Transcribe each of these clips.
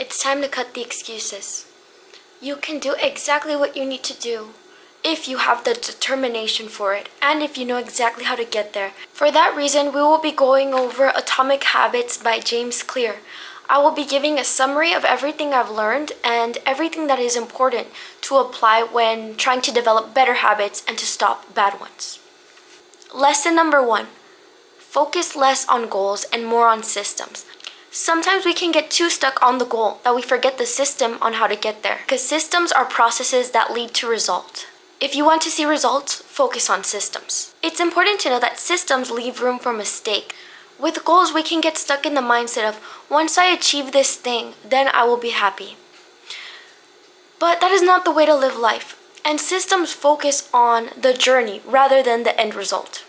It's time to cut the excuses. You can do exactly what you need to do if you have the determination for it and if you know exactly how to get there. For that reason, we will be going over Atomic Habits by James Clear. I will be giving a summary of everything I've learned and everything that is important to apply when trying to develop better habits and to stop bad ones. Lesson number 1. Focus less on goals and more on systems. Sometimes we can get too stuck on the goal that we forget the system on how to get there, because systems are processes that lead to result. If you want to see results, focus on systems. It's important to know that systems leave room for mistake. With goals, we can get stuck in the mindset of, once I achieve this thing, then I will be happy. But that is not the way to live life, and systems focus on the journey rather than the end result.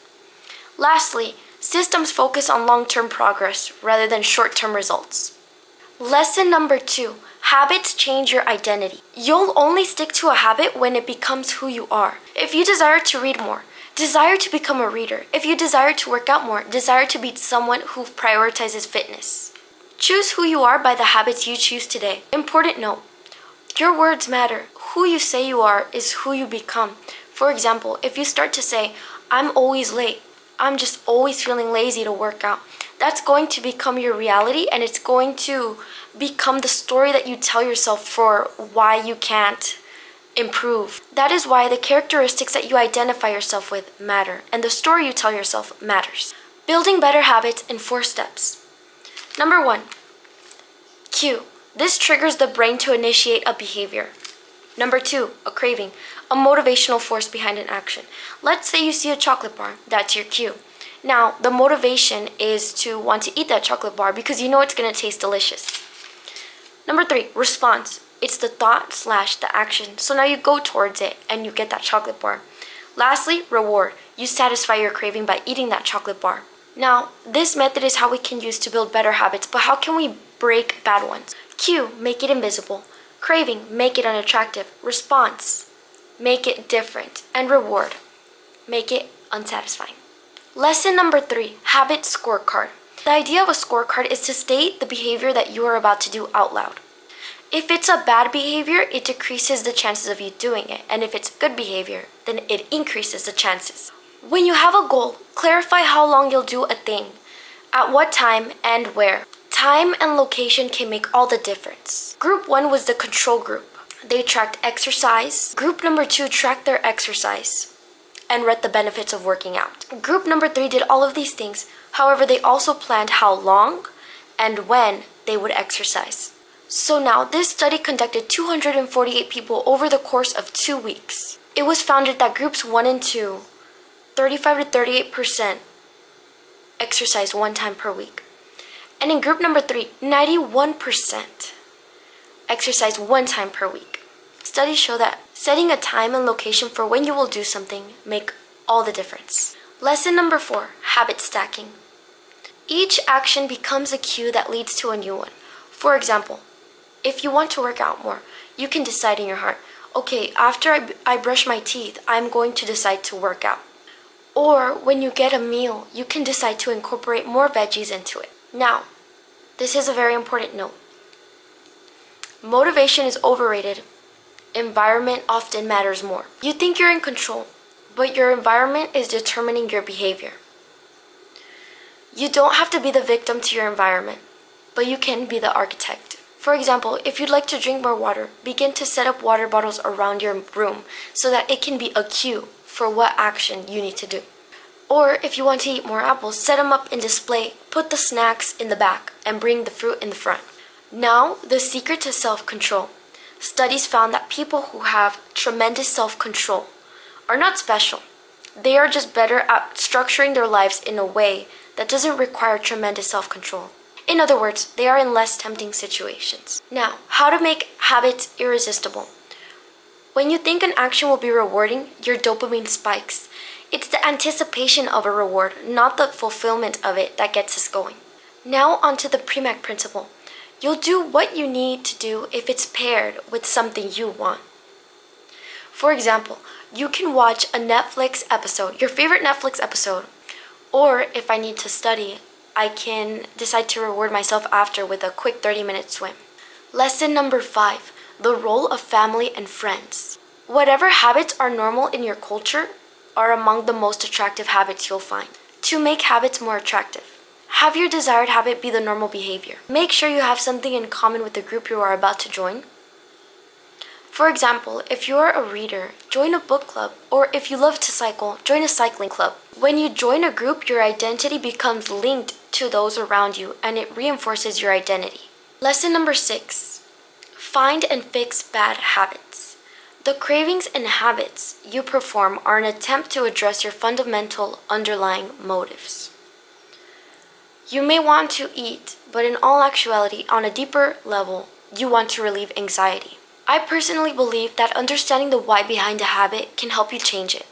Lastly, systems focus on long-term progress rather than short-term results. Lesson number 2. Habits change your identity. You'll only stick to a habit when it becomes who you are. If you desire to read more, desire to become a reader. If you desire to work out more, desire to be someone who prioritizes fitness. Choose who you are by the habits you choose today. Important note, your words matter. Who you say you are is who you become. For example, if you start to say, I'm always late, I'm just always feeling lazy to work out, that's going to become your reality, and it's going to become the story that you tell yourself for why you can't improve. That is why the characteristics that you identify yourself with matter, and the story you tell yourself matters. Building better habits in 4 steps. Number 1, cue. This triggers the brain to initiate a behavior. Number 2, a craving, a motivational force behind an action. Let's say you see a chocolate bar, that's your cue. Now, the motivation is to want to eat that chocolate bar because you know it's going to taste delicious. Number 3, response. It's the thought / the action. So now you go towards it and you get that chocolate bar. Lastly, reward. You satisfy your craving by eating that chocolate bar. Now, this method is how we can use to build better habits, but how can we break bad ones? Cue, make it invisible. Craving, make it unattractive. Response, make it different. And reward, make it unsatisfying. Lesson number 3, habit scorecard. The idea of a scorecard is to state the behavior that you are about to do out loud. If it's a bad behavior, it decreases the chances of you doing it. And if it's good behavior, then it increases the chances. When you have a goal, clarify how long you'll do a thing, at what time and where. Time and location can make all the difference. Group 1 was the control group. They tracked exercise. Group number 2 tracked their exercise and read the benefits of working out. Group number 3 did all of these things. However, they also planned how long and when they would exercise. So now, this study conducted 248 people over the course of 2 weeks. It was found that groups 1 and 2, 35 to 38% exercised 1 time per week. And in group number 3, 91% exercised 1 time per week. Studies show that setting a time and location for when you will do something make all the difference. Lesson number 4, habit stacking. Each action becomes a cue that leads to a new one. For example, if you want to work out more, you can decide in your heart, okay, after I brush my teeth, I'm going to decide to work out. Or when you get a meal, you can decide to incorporate more veggies into it. Now, this is a very important note. Motivation is overrated. Environment often matters more. You think you're in control, but your environment is determining your behavior. You don't have to be the victim to your environment, but you can be the architect. For example, if you'd like to drink more water, begin to set up water bottles around your room so that it can be a cue for what action you need to do. Or if you want to eat more apples, set them up in display, put the snacks in the back, and bring the fruit in the front. Now, the secret to self-control. Studies found that people who have tremendous self-control are not special. They are just better at structuring their lives in a way that doesn't require tremendous self-control. In other words, they are in less tempting situations. Now, how to make habits irresistible. When you think an action will be rewarding, your dopamine spikes. It's the anticipation of a reward, not the fulfillment of it, that gets us going. Now onto the Premack principle. You'll do what you need to do if it's paired with something you want. For example, you can watch a Netflix episode, your favorite Netflix episode, or if I need to study, I can decide to reward myself after with a quick 30-minute swim. Lesson number 5, the role of family and friends. Whatever habits are normal in your culture are among the most attractive habits you'll find. To make habits more attractive, have your desired habit be the normal behavior. Make sure you have something in common with the group you are about to join. For example, if you're a reader, join a book club, or if you love to cycle, join a cycling club. When you join a group, your identity becomes linked to those around you and it reinforces your identity. Lesson number 6, find and fix bad habits. The cravings and habits you perform are an attempt to address your fundamental underlying motives. You may want to eat, but in all actuality, on a deeper level, you want to relieve anxiety. I personally believe that understanding the why behind a habit can help you change it.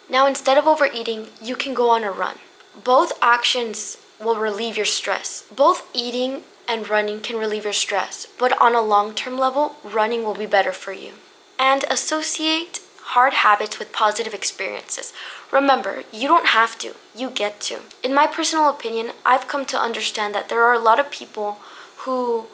Now, instead of overeating, you can go on a run. Both actions will relieve your stress. Both eating and running can relieve your stress, but on a long-term level, running will be better for you. And associate hard habits with positive experiences. Remember, you don't have to, you get to. In my personal opinion, I've come to understand that there are a lot of people who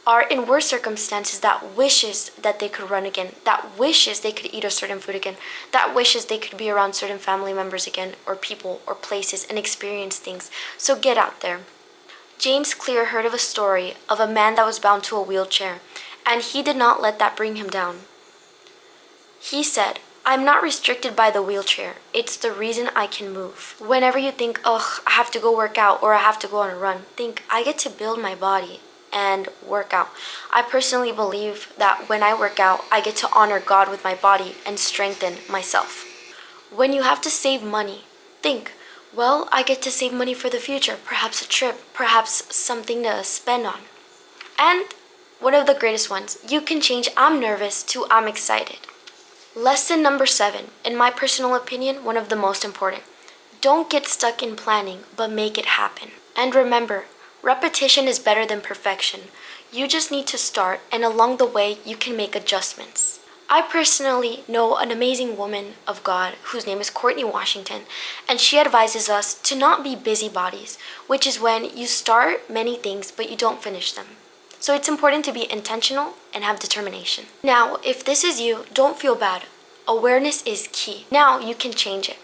are in worse circumstances that wishes that they could run again, that wishes they could eat a certain food again, that wishes they could be around certain family members again, or people, or places, and experience things. So get out there. James Clear heard of a story of a man that was bound to a wheelchair, and he did not let that bring him down. He said, "I'm not restricted by the wheelchair. It's the reason I can move." Whenever you think, "Ugh, I have to go work out," or "I have to go on a run," think, I get to build my body and work out. I personally believe that when I work out, I get to honor God with my body and strengthen myself. When you have to save money, think, well, I get to save money for the future, perhaps a trip, perhaps something to spend on. And one of the greatest ones, you can change "I'm nervous" to "I'm excited." Lesson number 7, in my personal opinion, one of the most important. Don't get stuck in planning, but make it happen. And remember, repetition is better than perfection. You just need to start, and along the way, you can make adjustments. I personally know an amazing woman of God whose name is Courtney Washington, and she advises us to not be busybodies, which is when you start many things but you don't finish them. So it's important to be intentional and have determination. Now, if this is you, don't feel bad. Awareness is key. Now you can change it.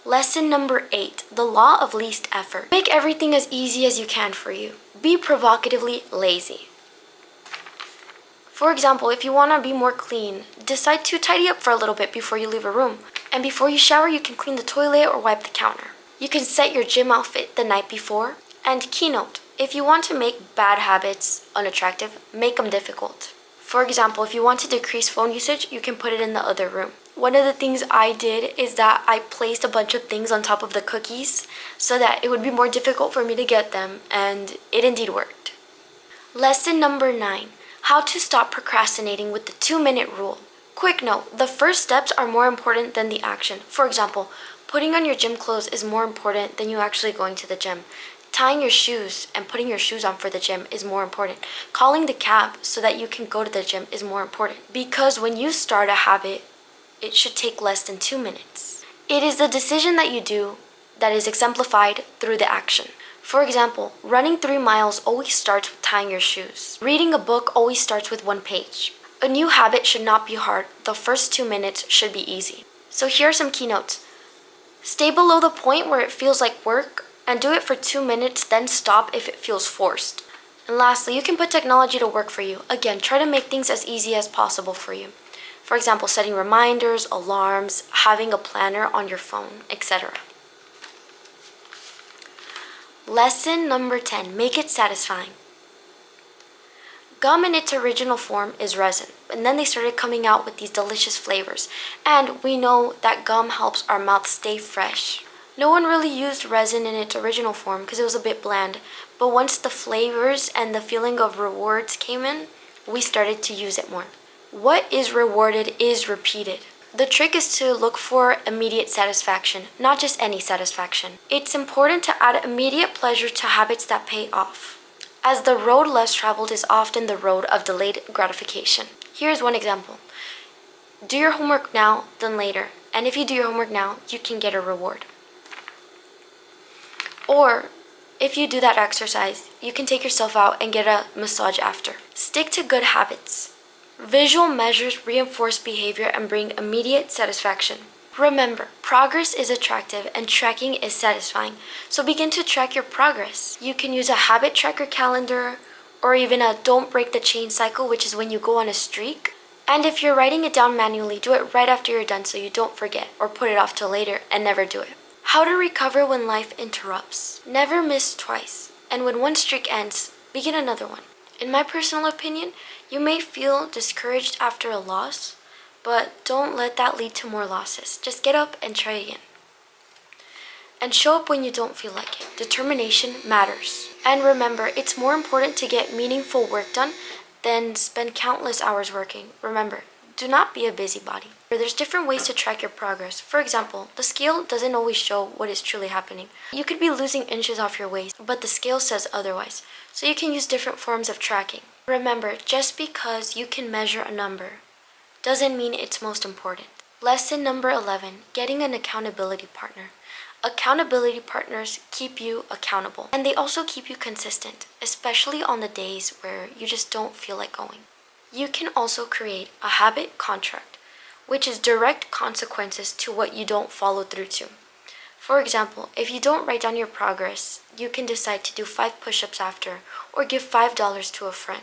Lesson number 8, the law of least effort. Make everything as easy as you can for you. Be provocatively lazy. For example, if you want to be more clean, decide to tidy up for a little bit before you leave a room. And before you shower, you can clean the toilet or wipe the counter. You can set your gym outfit the night before. And keynote, if you want to make bad habits unattractive, make them difficult. For example, if you want to decrease phone usage, you can put it in the other room. One of the things I did is that I placed a bunch of things on top of the cookies so that it would be more difficult for me to get them, and it indeed worked. Lesson number 9, how to stop procrastinating with the 2-minute rule. Quick note, the first steps are more important than the action. For example, putting on your gym clothes is more important than you actually going to the gym. Tying your shoes and putting your shoes on for the gym is more important. Calling the cab so that you can go to the gym is more important. Because when you start a habit, it should take less than 2 minutes. It is the decision that you do that is exemplified through the action. For example, running 3 miles always starts with tying your shoes. Reading a book always starts with 1 page. A new habit should not be hard. The first 2 minutes should be easy. So here are some keynotes. Stay below the point where it feels like work and do it for 2 minutes, then stop if it feels forced. And lastly, you can put technology to work for you. Again, try to make things as easy as possible for you. For example, setting reminders, alarms, having a planner on your phone, etc. Lesson number 10, make it satisfying. Gum in its original form is resin, and then they started coming out with these delicious flavors. And we know that gum helps our mouth stay fresh. No one really used resin in its original form because it was a bit bland, but once the flavors and the feeling of rewards came in, we started to use it more. What is rewarded is repeated. The trick is to look for immediate satisfaction, not just any satisfaction. It's important to add immediate pleasure to habits that pay off, as the road less traveled is often the road of delayed gratification. Here's one example. Do your homework now, then later. And if you do your homework now, you can get a reward. Or If you do that exercise, you can take yourself out and get a massage after. Stick to good habits. Visual measures reinforce behavior and bring immediate satisfaction. Remember, progress is attractive and tracking is satisfying, so begin to track your progress. You can use a habit tracker calendar or even a don't break the chain cycle, which is when you go on a streak. And if you're writing it down manually, do it right after you're done so you don't forget or put it off till later and never do it. How to recover when life interrupts. Never miss twice, and when one streak ends, begin another one. In my personal opinion, you may feel discouraged after a loss, but don't let that lead to more losses. Just get up and try again. And show up when you don't feel like it. Determination matters. And remember, it's more important to get meaningful work done than spend countless hours working. Remember, do not be a busybody. There's different ways to track your progress. For example, the scale doesn't always show what is truly happening. You could be losing inches off your waist, but the scale says otherwise. So you can use different forms of tracking. Remember, just because you can measure a number doesn't mean it's most important. Lesson number 11, getting an accountability partner. Accountability partners keep you accountable, and they also keep you consistent, especially on the days where you just don't feel like going. You can also create a habit contract, which is direct consequences to what you don't follow through to. For example, if you don't write down your progress, you can decide to do 5 push-ups after or give $5 to a friend.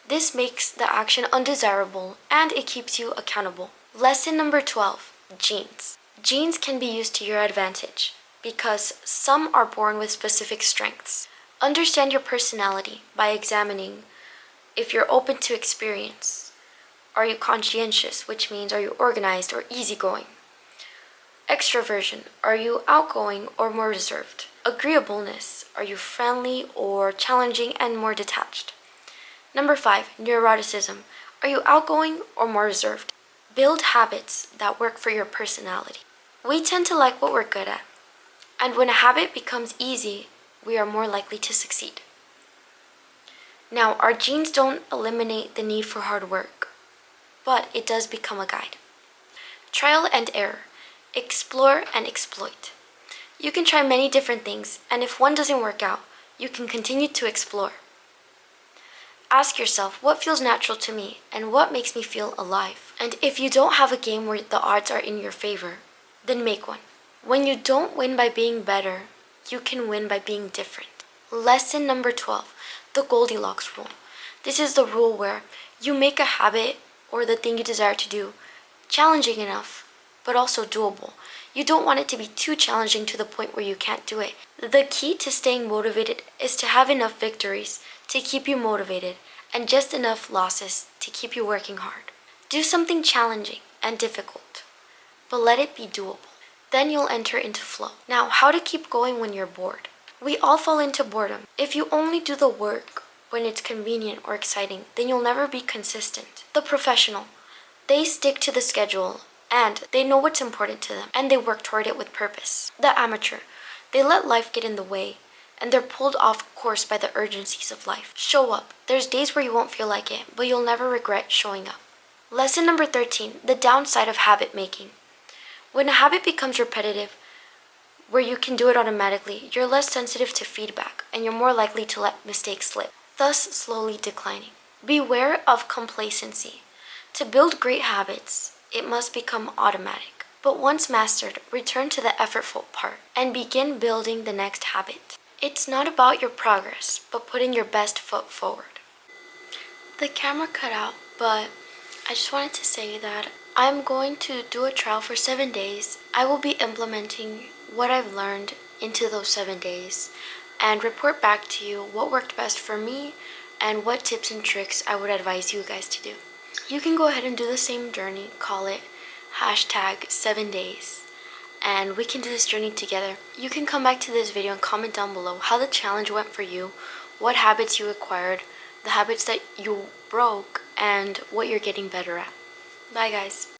This makes the action undesirable and it keeps you accountable. Lesson number 12, genes. Genes can be used to your advantage because some are born with specific strengths. Understand your personality by examining if you're open to experience. Are you conscientious, which means are you organized or easygoing? Extroversion, are you outgoing or more reserved? Agreeableness, are you friendly or challenging and more detached? Number 5, neuroticism, are you outgoing or more reserved? Build habits that work for your personality. We tend to like what we're good at, and when a habit becomes easy, we are more likely to succeed. Now, our genes don't eliminate the need for hard work, but it does become a guide. Trial and error. Explore and exploit. You can try many different things, and if one doesn't work out, you can continue to explore. Ask yourself what feels natural to me and what makes me feel alive. And if you don't have a game where the odds are in your favor, then make one. When you don't win by being better, you can win by being different. Lesson number 12, the Goldilocks rule. This is the rule where you make a habit or the thing you desire to do challenging enough, but also doable. You don't want it to be too challenging to the point where you can't do it. The key to staying motivated is to have enough victories to keep you motivated and just enough losses to keep you working hard. Do something challenging and difficult, but let it be doable. Then you'll enter into flow. Now, how to keep going when you're bored. We all fall into boredom. If you only do the work when it's convenient or exciting, then you'll never be consistent. The professional, they stick to the schedule and they know what's important to them and they work toward it with purpose. The amateur, they let life get in the way and they're pulled off course by the urgencies of life. Show up. There's days where you won't feel like it, but you'll never regret showing up. Lesson number 13, the downside of habit making. When a habit becomes repetitive, where you can do it automatically, you're less sensitive to feedback and you're more likely to let mistakes slip, thus slowly declining. Beware of complacency. To build great habits, it must become automatic. But once mastered, return to the effortful part and begin building the next habit. It's not about your progress, but putting your best foot forward. The camera cut out, but I just wanted to say that I'm going to do a trial for 7 days. I will be implementing what I've learned into those 7 days and report back to you what worked best for me and what tips and tricks I would advise you guys to do. You can go ahead and do the same journey, call it #7days, and we can do this journey together. You can come back to this video and comment down below how the challenge went for you, what habits you acquired, the habits that you broke, and what you're getting better at. Bye guys.